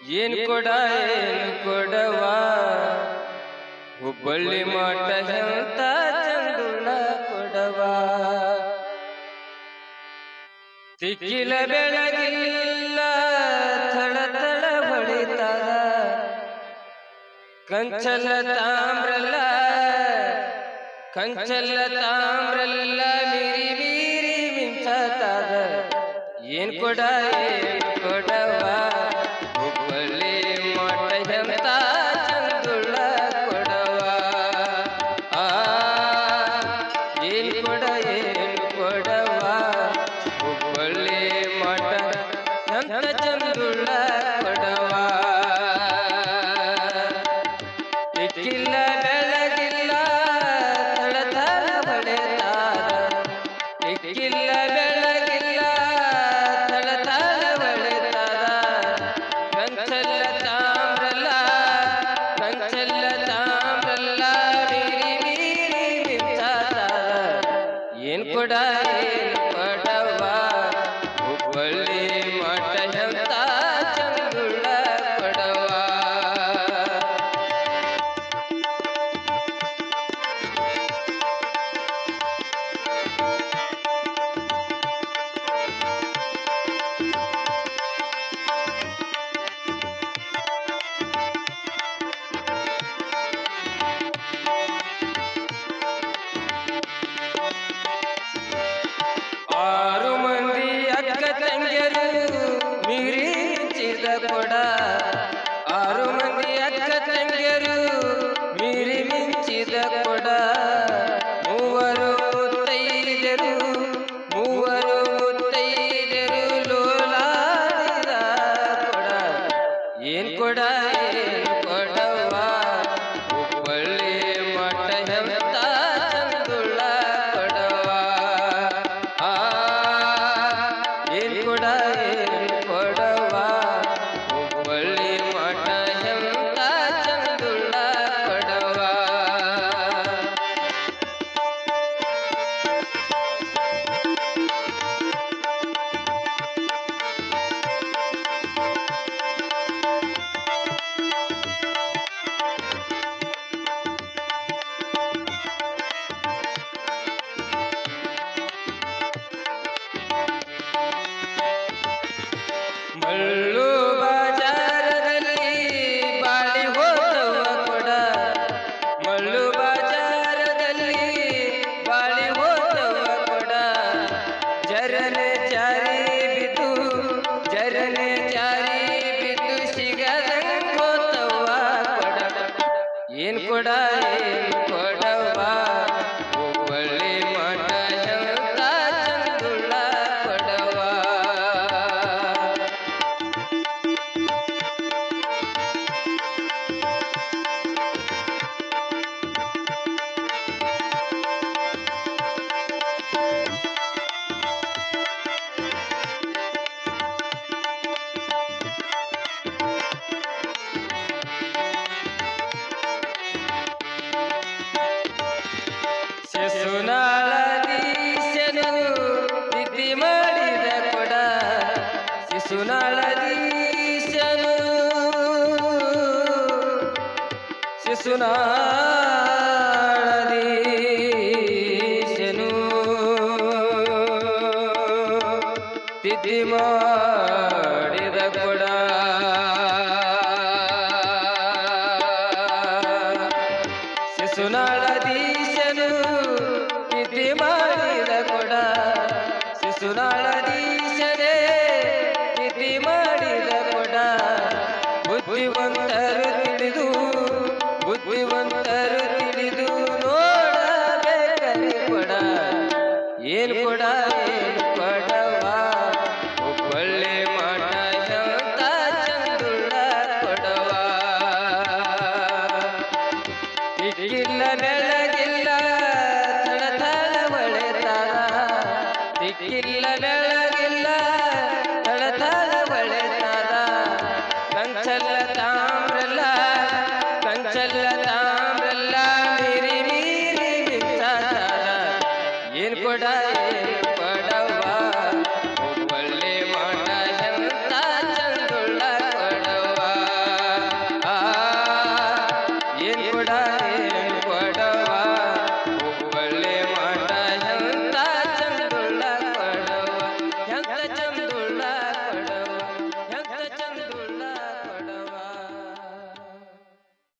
ಏನ್ ಕೊಡ ಏನು ಕೊಡವ ಹುಬ್ಬಳ್ಳಿ ಮಠ ಎಂತ ಚಂದುಳ ಕೊಡವ ತಿಕ್ಕಿಲ ಬೆಳಗಿಲ್ಲ ಥಳ ಥಳ ಹೊಳಿತದ ಕಂಚಲ ತಾಮ್ರಲ್ಲ ಮೀರಿ ಮೀರಿ ಮಿಂಚತದ ಏನ್ ಕೊಡ ಏನು ಕೊಡವ ಹುಬ್ಬಳ್ಳಿ ಮಠ ಎಂತ ಚಂದುಳ ಕೊಡವ ಏನ್ ಕೊಡ ಏನು ಕೊಡವ ಹುಬ್ಬಳ್ಳಿ ಮಠ ಎಂತ ಚಂದುಳ ಕೊಡವ ತಿಕ್ಕಿಲ್ಲ ಬೆಳಗಿಲ್ಲ ಥಳ ಥಳ ಹೊಳೆತಾದ ತಿಕ್ಕಿಲ್ಲ ಬೆಳಗಿಲ್ಲ ಥಳ ಥಳ ಹೊಳೆತಾದ ಕಂಚಲ್ಲ ತಾಮ್ರಲ್ಲ ಮೀರಿ ಮೀರಿ ಮಿಂಚಾದ ಏನ್ ಕೊಡ ಏನು ಕೊಡವ ಹುಬ್ಬಳ್ಳಿ ಮಠ ಎಂತ ಚಂದುಳ ಕೊಡವ ಆರು ಮಂದಿ ಅಕ್ಕ ತಂಗಿಯರು ಮೀರಿ ಮಿಂಚಿದ ಕೊಡ ಆರು ಮಂದಿ ಅಕ್ಕ ತಂಗಿಯರು ಮೀರಿ ಮಿಂಚಿದ ಕೊಡ ಮೂವರು ಮುತ್ತೈದೆರು ಲೋಲಾಡಿದ ಕೊಡ ಏನ್ ಕೊಡ ಏನು ಕೊಡವ ಹುಬ್ಬಳ್ಳಿ ಮಠ ಎಂತ ಚಂದುಳ ಕೊಡವ ಏನ್ ಕೊಡ ಏನು ಕೊಡವ ಹುಬ್ಬಳ್ಳಿ ಮಠ ಎಂತ ಚಂದುಳ ಕೊಡವ ಮಳ್ಳು ಬಾಜಾರದಲ್ಲಿ ಬಾಳಿ ಹೋದವ ಕೊಡ ಮಳ್ಳು ಬಾಜಾರದಲ್ಲಿ ಬಾಳಿ ಹೋದವ ಕೊಡ ಜರನೆ ಜಾರಿ ಬಿದ್ದು ಸಿಗದಂಗ ಹೋತವ ಕೊಡ ಏನ್ ಕೊಡ ಏನು ಕೊಡವ ಹುಬ್ಬಳ್ಳಿ ಮಠ ಎಂತ ಚಂದುಳ ಕೊಡವ ಶಿಶುನಾಳದೀಶನು ತಿಥಿ ಮಾಡಿದ ಕೊಡ ಶಿಶುನಾಳದೀಶನು ತಿಥಿ ಮಾಡಿದ ಕೊಡ ಶಿಶುನಾಳದೀಶನು ತಿಥಿ ಮಾಡಿದ ಕೊಡ ಶಿಶುನಾಳದೀಶನೇ ತಿಥಿ ಮಾಡಿದ ಕೊಡ ಬುದ್ಧಿವಂತರು ತಿಳಿದು ನೋಡಬೇಕರಿ ಕೊಡ ಏನ್ ಕೊಡ ಏನು ಕೊಡವ ಹುಬ್ಬಳ್ಳಿ ಮಠ ಎಂತ ಚಂದುಳ ಕೊಡವ ತಿಕ್ಕಿಲ್ಲ ಬೆಳಗಿಲ್ಲ ಥಳ ಥಳ ಹೊಳೆತಾದ ತಿಕ್ಕಿಲ್ಲ ಬೆಳಗಿಲ್ಲ ಥಳ ಥಳ ಹೊಳೆತಾದ ಕಂಚಲ್ಲ ತಾಮ್ರಲ್ಲ ಮೀರಿ ಮೀರಿ ಮಿಂಚಾದ ಏನ್ ಕೊಡ ಏನು ಕೊಡವ ಹುಬ್ಬಳ್ಳಿ ಮಠ ಎಂತ ಚಂದುಳ ಕೊಡವ ಕೂಡ ಏನ್